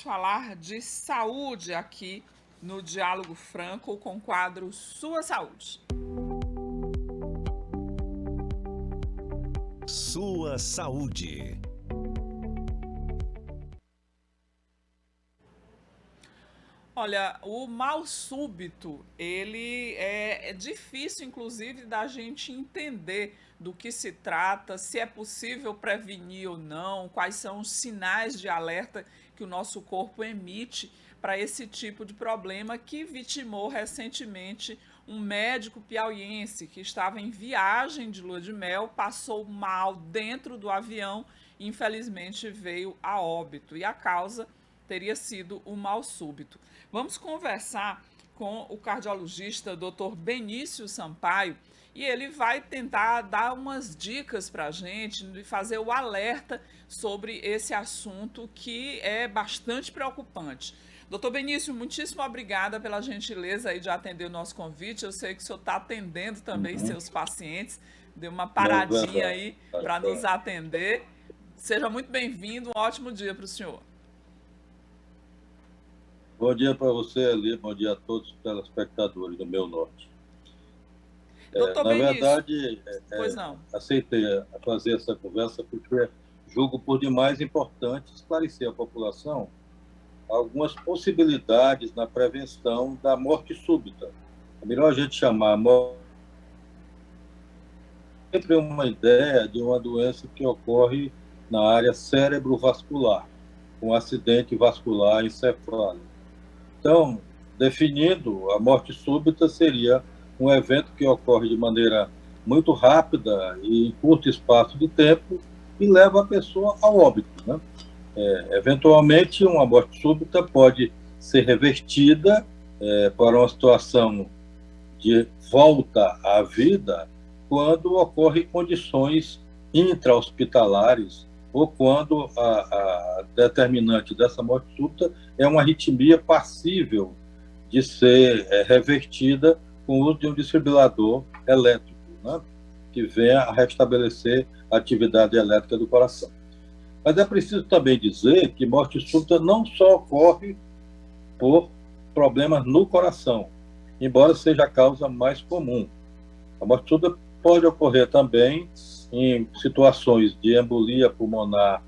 falar de saúde aqui no Diálogo Franco com o quadro Sua Saúde. Sua Saúde. Olha, o mal súbito, ele é difícil, inclusive, da gente entender do que se trata, se é possível prevenir ou não, quais são os sinais de alerta que o nosso corpo emite para esse tipo de problema que vitimou recentemente um médico piauiense que estava em viagem de lua de mel, passou mal dentro do avião e infelizmente veio a óbito. E a causa teria sido o mal súbito. Vamos conversar com o cardiologista Dr. Benício Sampaio e ele vai tentar dar umas dicas para a gente e fazer o alerta sobre esse assunto que é bastante preocupante. Doutor Benício, muitíssimo obrigada pela gentileza aí de atender o nosso convite. Eu sei que o senhor está atendendo também seus pacientes, deu uma paradinha aí para nos atender. Seja muito bem-vindo, um ótimo dia para o senhor. Bom dia para você, Eli. Bom dia a todos os telespectadores do Meu Norte. Doutor Na Benício, verdade, pois não. aceitei fazer essa conversa porque julgo por demais importante esclarecer à população algumas possibilidades na prevenção da morte súbita. É melhor a gente chamar a morte sempre uma ideia de uma doença que ocorre na área cerebrovascular, um acidente vascular encefálico. Então, definindo, a morte súbita seria um evento que ocorre de maneira muito rápida e em curto espaço de tempo e leva a pessoa ao óbito, né? Eventualmente, uma morte súbita pode ser revertida para uma situação de volta à vida quando ocorrem condições intra-hospitalares ou quando a determinante dessa morte súbita é uma arritmia passível de ser revertida com o uso de um desfibrilador elétrico, né, que venha a restabelecer a atividade elétrica do coração. Mas é preciso também dizer que morte súbita não só ocorre por problemas no coração, embora seja a causa mais comum. A morte súbita pode ocorrer também em situações de embolia pulmonar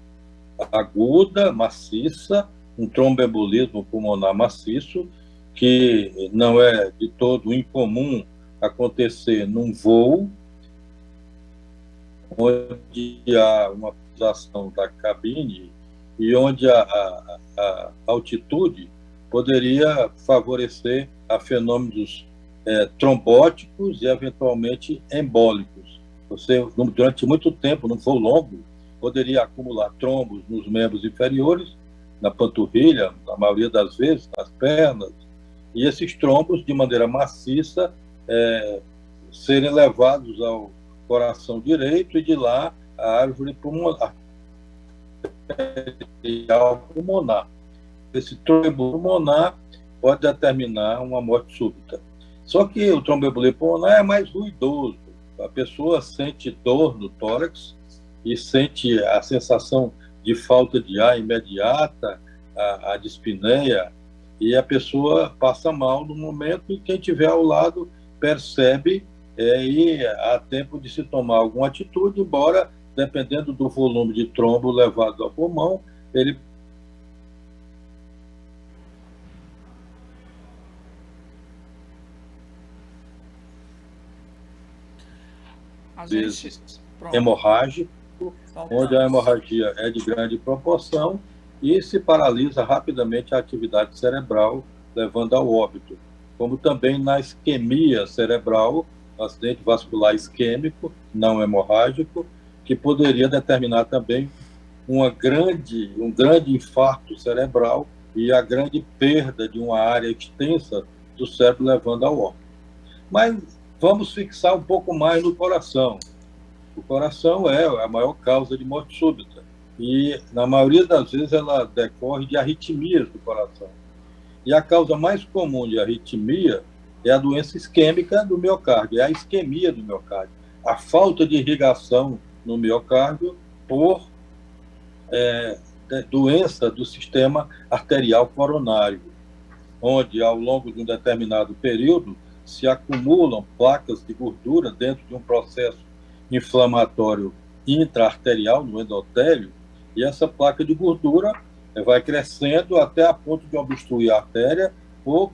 aguda, maciça, um tromboembolismo pulmonar maciço, que não é de todo incomum acontecer num voo, onde há uma pulsação da cabine e onde a altitude poderia favorecer a fenômenos trombóticos e, eventualmente, embólicos. Você, durante muito tempo, num voo longo, poderia acumular trombos nos membros inferiores, na panturrilha, na maioria das vezes, nas pernas, e esses trombos, de maneira maciça, serem levados ao coração direito e de lá a árvore pulmonar. Esse trombo pulmonar pode determinar uma morte súbita. Só que o tromboembolia pulmonar é mais ruidoso. A pessoa sente dor no tórax e sente a sensação de falta de ar imediata, a dispneia, e a pessoa passa mal no momento e quem estiver ao lado percebe e há tempo de se tomar alguma atitude, embora, dependendo do volume de trombo levado ao pulmão, ele hemorrágico, onde a hemorragia é de grande proporção e se paralisa rapidamente a atividade cerebral, levando ao óbito. Como também na isquemia cerebral, acidente vascular isquêmico, não hemorrágico, que poderia determinar também um grande infarto cerebral e a grande perda de uma área extensa do cérebro, levando ao óbito. Mas vamos fixar um pouco mais no coração. O coração é a maior causa de morte súbita e, na maioria das vezes, ela decorre de arritmias do coração. E a causa mais comum de arritmia é a doença isquêmica do miocárdio, é a isquemia do miocárdio, a falta de irrigação no miocárdio por doença do sistema arterial coronário, onde, ao longo de um determinado período, se acumulam placas de gordura dentro de um processo inflamatório intraarterial, no endotélio, e essa placa de gordura vai crescendo até a ponto de obstruir a artéria, ou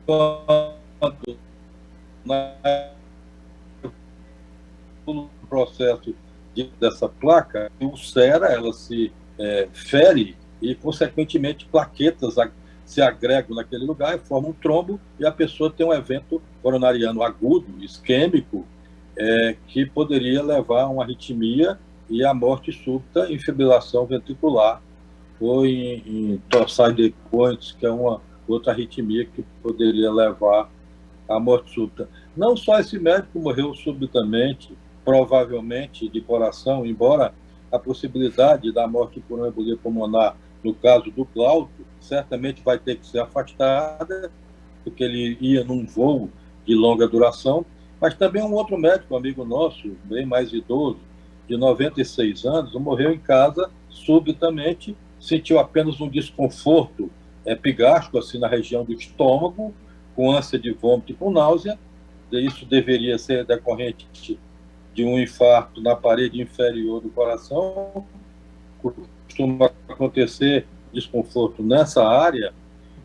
quando no processo dessa placa ulcera, ela se fere e, consequentemente, plaquetas se agregam naquele lugar e formam um trombo, e a pessoa tem um evento coronariano agudo, isquêmico, que poderia levar a uma arritmia e a morte súbita em fibrilação ventricular ou em torsade de Coins, que é uma outra arritmia que poderia levar à morte súbita. Não só esse médico morreu subitamente, provavelmente de coração, embora a possibilidade da morte por uma embolia pulmonar, no caso do Glauco, certamente vai ter que ser afastada, porque ele ia num voo de longa duração, mas também um outro médico, amigo nosso, bem mais idoso, de 96 anos, morreu em casa subitamente, sentiu apenas um desconforto epigástrico, assim, na região do estômago, com ânsia de vômito e com náusea. Isso deveria ser decorrente de um infarto na parede inferior do coração. Costuma acontecer desconforto nessa área,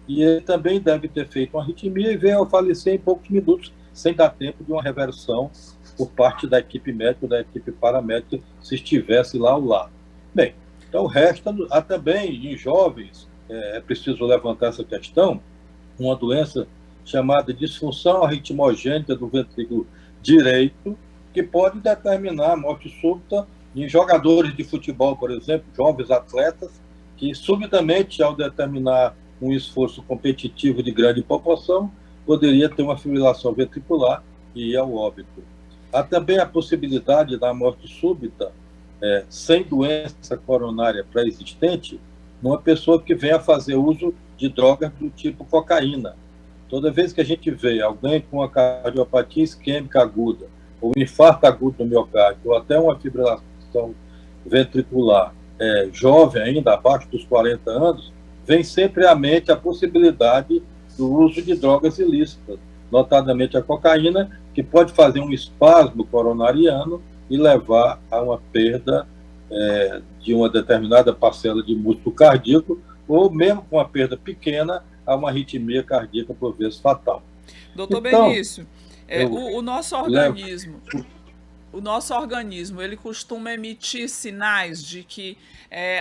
e ele também deve ter feito uma arritmia e veio a falecer em poucos minutos, sem dar tempo de uma reversão por parte da equipe médica, da equipe paramédica, se estivesse lá ao lado. Bem, então resta também em jovens, é preciso levantar essa questão, uma doença chamada disfunção arritmogênica do ventrículo direito, que pode determinar a morte súbita em jogadores de futebol, por exemplo, jovens atletas, que subitamente, ao determinar um esforço competitivo de grande proporção, poderia ter uma fibrilação ventricular e ir ao óbito. Há também a possibilidade da morte súbita, sem doença coronária pré-existente, numa pessoa que venha fazer uso de drogas do tipo cocaína. Toda vez que a gente vê alguém com uma cardiopatia isquêmica aguda, ou um infarto agudo do miocárdio, ou até uma fibrilação ventricular, jovem ainda, abaixo dos 40 anos, vem sempre à mente a possibilidade do uso de drogas ilícitas, notadamente a cocaína, que pode fazer um espasmo coronariano e levar a uma perda de uma determinada parcela de músculo cardíaco, ou mesmo com uma perda pequena, a uma arritmia cardíaca, por vezes fatal. Doutor Benício, o nosso organismo, ele costuma emitir sinais de que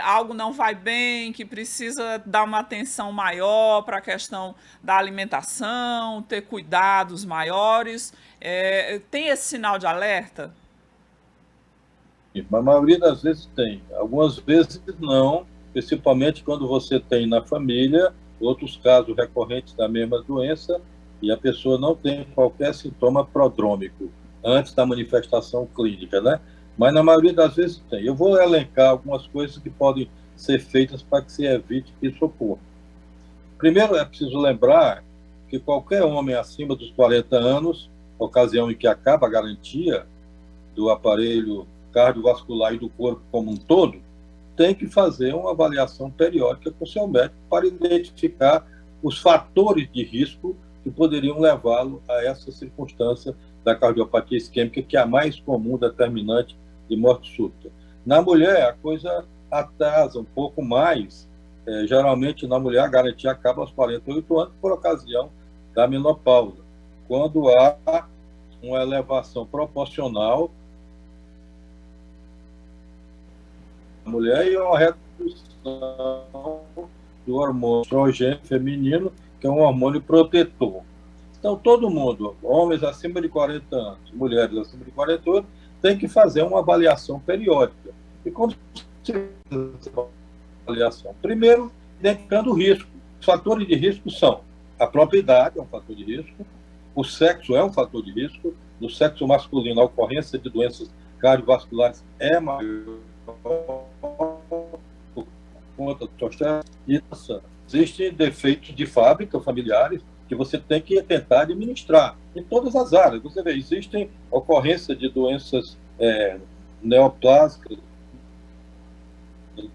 algo não vai bem, que precisa dar uma atenção maior para a questão da alimentação, ter cuidados maiores. Tem esse sinal de alerta? A maioria das vezes tem. Algumas vezes não, principalmente quando você tem na família outros casos recorrentes da mesma doença e a pessoa não tem qualquer sintoma prodrômico antes da manifestação clínica, né? Mas na maioria das vezes tem. Eu vou elencar algumas coisas que podem ser feitas para que se evite que isso ocorra. Primeiro, é preciso lembrar que qualquer homem acima dos 40 anos, ocasião em que acaba a garantia do aparelho cardiovascular e do corpo como um todo, tem que fazer uma avaliação periódica com o seu médico para identificar os fatores de risco que poderiam levá-lo a essa circunstância da cardiopatia isquêmica, que é a mais comum determinante de morte súbita. Na mulher, a coisa atrasa um pouco mais. Geralmente, na mulher, a garantia acaba aos 48 anos por ocasião da menopausa, quando há uma elevação proporcional da mulher e uma redução do hormônio estrogênio feminino, que é um hormônio protetor. Então, todo mundo, homens acima de 40 anos, mulheres acima de 40 anos, tem que fazer uma avaliação periódica. E como se faz essa avaliação? Primeiro, identificando o risco. Os fatores de risco são a própria idade, é um fator de risco, o sexo é um fator de risco, no sexo masculino a ocorrência de doenças cardiovasculares é maior por conta do testosterona. Existem defeitos de fábrica familiares que você tem que tentar administrar em todas as áreas. Você vê, existem ocorrência de doenças neoplásicas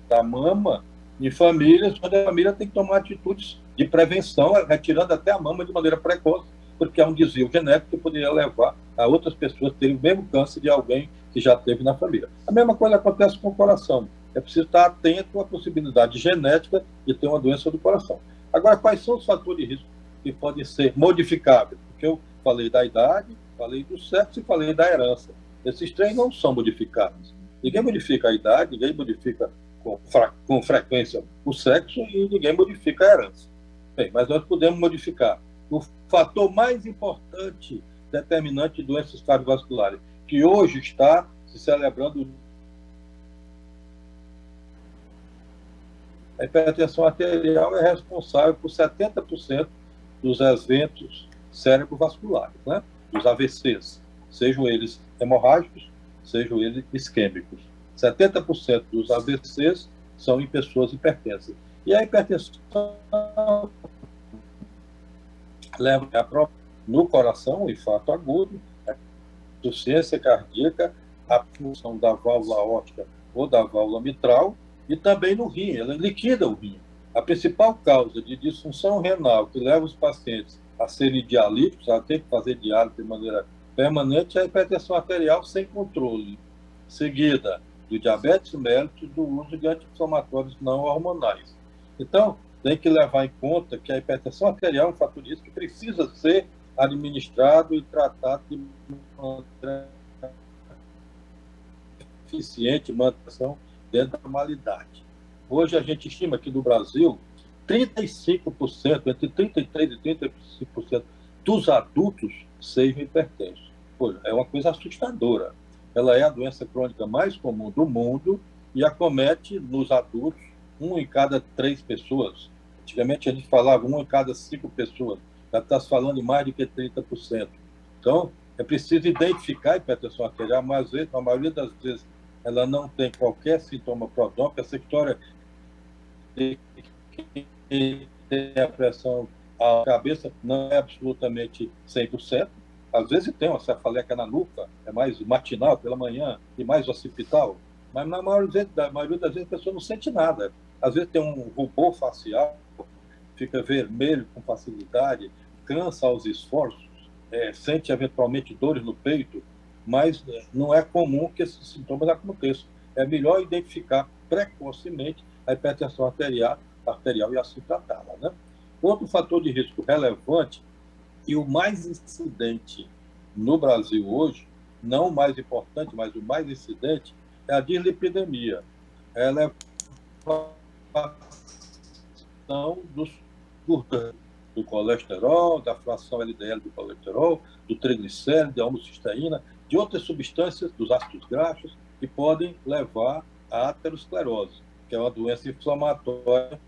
da mama em famílias onde a família tem que tomar atitudes de prevenção, retirando até a mama de maneira precoce, porque é um desvio genético que poderia levar a outras pessoas a terem o mesmo câncer de alguém que já teve na família. A mesma coisa acontece com o coração. É preciso estar atento à possibilidade genética de ter uma doença do coração. Agora, quais são os fatores de risco que podem ser modificáveis? Porque eu falei da idade, falei do sexo e falei da herança. Esses três não são modificáveis. Ninguém modifica a idade, ninguém modifica com frequência o sexo e ninguém modifica a herança. Bem, mas nós podemos modificar o fator mais importante determinante de doenças cardiovasculares, que hoje está se celebrando. A hipertensão arterial é responsável por 70% dos eventos cerebrovasculares, né? Dos AVCs, sejam eles hemorrágicos, sejam eles isquêmicos. 70% dos AVCs são em pessoas hipertensas. E a hipertensão leva no coração, o infarto agudo, a insuficiência cardíaca, a função da válvula aórtica ou da válvula mitral, e também no rim, ela liquida o rim. A principal causa de disfunção renal que leva os pacientes a serem dialíticos, a ter que fazer diálise de maneira permanente, é a hipertensão arterial sem controle, seguida do diabetes mellitus e do uso de anti-inflamatórios não hormonais. Então, tem que levar em conta que a hipertensão arterial é um fator de risco que precisa ser administrado e tratado de maneira eficiente, manutenção dentro da normalidade. Hoje a gente estima que no Brasil, 35%, entre 33% e 35% dos adultos sejam hipertensos. Poxa, é uma coisa assustadora. Ela é a doença crônica mais comum do mundo e acomete nos adultos 1 em cada 3 pessoas. Antigamente a gente falava 1 em cada 5 pessoas. Já está se falando em mais de que 30%. Então, é preciso identificar a hipertensão arterial, mas a maioria das vezes ela não tem qualquer sintoma prodrômico. Essa história de que tem a pressão à cabeça não é absolutamente 100%. Às vezes tem uma cefaleia na nuca, é mais matinal, pela manhã, e mais occipital. Mas na maioria das vezes a pessoa não sente nada. Às vezes tem um rubor facial, fica vermelho com facilidade, cansa aos esforços, sente eventualmente dores no peito, mas não é comum que esses sintomas aconteçam. É melhor identificar precocemente a hipertensão arterial e assim tratá-la, né? Outro fator de risco relevante e o mais incidente no Brasil hoje, não o mais importante, mas o mais incidente, é a dislipidemia. Ela é a elevação do colesterol, da fração LDL do colesterol, do triglicérido, da homocisteína, de outras substâncias, dos ácidos graxos, que podem levar à aterosclerose, que é uma doença inflamatória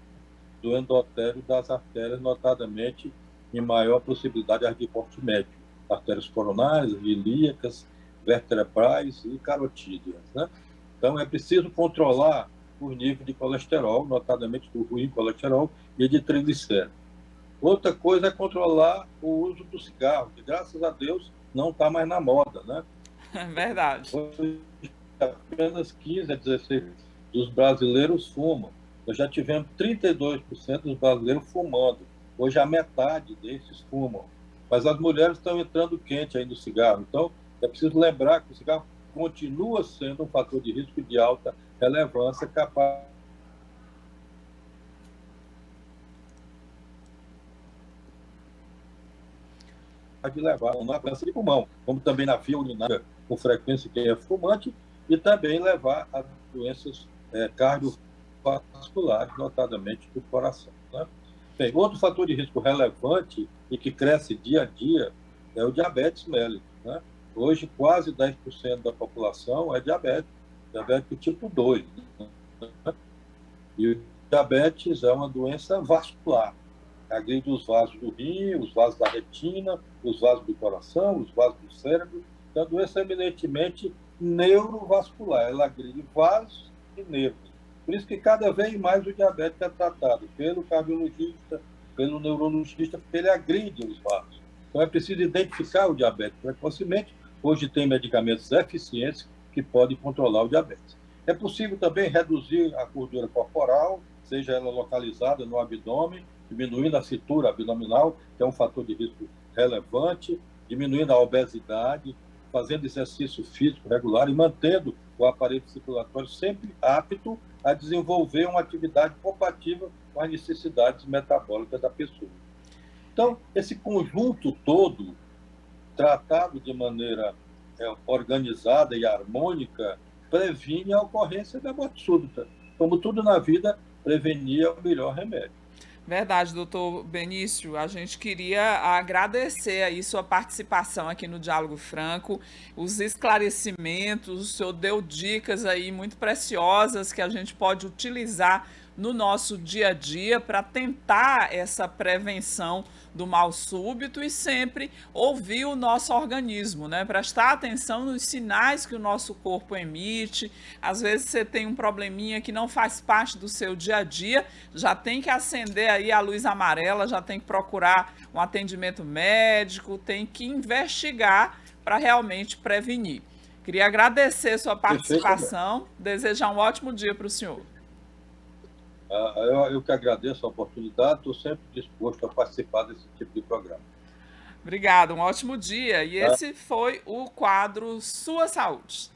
do endotélio das artérias, notadamente em maior possibilidade as de porte médio, artérias coronárias, ilíacas, vertebrais e carotídeas, né? Então, é preciso controlar o nível de colesterol, notadamente do ruim colesterol e de triglicéridos. Outra coisa é controlar o uso do cigarro, que, graças a Deus, não está mais na moda, né? É verdade. Hoje, apenas 15 a 16% dos brasileiros fumam. Nós já tivemos 32% dos brasileiros fumando. Hoje a metade desses fumam. Mas as mulheres estão entrando quente aí no cigarro. Então, é preciso lembrar que o cigarro continua sendo um fator de risco de alta relevância capaz de levar na doença de pulmão, como também na via urinária com frequência que é fumante, e também levar a doenças cardiovasculares, notadamente do coração, né? Bem, outro fator de risco relevante e que cresce dia a dia é o diabetes mellitus, né? Hoje, quase 10% da população é diabético tipo 2. Né? E o diabetes é uma doença vascular. Agride os vasos do rim, os vasos da retina, os vasos do coração, os vasos do cérebro. Então, a doença é eminentemente neurovascular. Ela agride vasos e nervos. Por isso que cada vez mais o diabetes é tratado pelo cardiologista, pelo neurologista, porque ele agride os vasos. Então, é preciso identificar o diabetes precocemente. Hoje tem medicamentos eficientes que podem controlar o diabetes. É possível também reduzir a gordura corporal seja ela localizada no abdômen, diminuindo a cintura abdominal, que é um fator de risco relevante, diminuindo a obesidade, fazendo exercício físico regular e mantendo o aparelho circulatório sempre apto a desenvolver uma atividade compatível com as necessidades metabólicas da pessoa. Então, esse conjunto todo, tratado de maneira organizada e harmônica, previne a ocorrência da morte súbita. Como tudo na vida, prevenir é o melhor remédio. Verdade, doutor Benício. A gente queria agradecer aí sua participação aqui no Diálogo Franco, os esclarecimentos, o senhor deu dicas aí muito preciosas que a gente pode utilizar no nosso dia a dia para tentar essa prevenção do mal súbito e sempre ouvir o nosso organismo, né? Prestar atenção nos sinais que o nosso corpo emite. Às vezes você tem um probleminha que não faz parte do seu dia a dia, já tem que acender aí a luz amarela, já tem que procurar um atendimento médico, tem que investigar para realmente prevenir. Queria agradecer sua participação, desejar um ótimo dia para o senhor. Eu que agradeço a oportunidade, estou sempre disposto a participar desse tipo de programa. Obrigada, um ótimo dia. E esse foi o quadro Sua Saúde.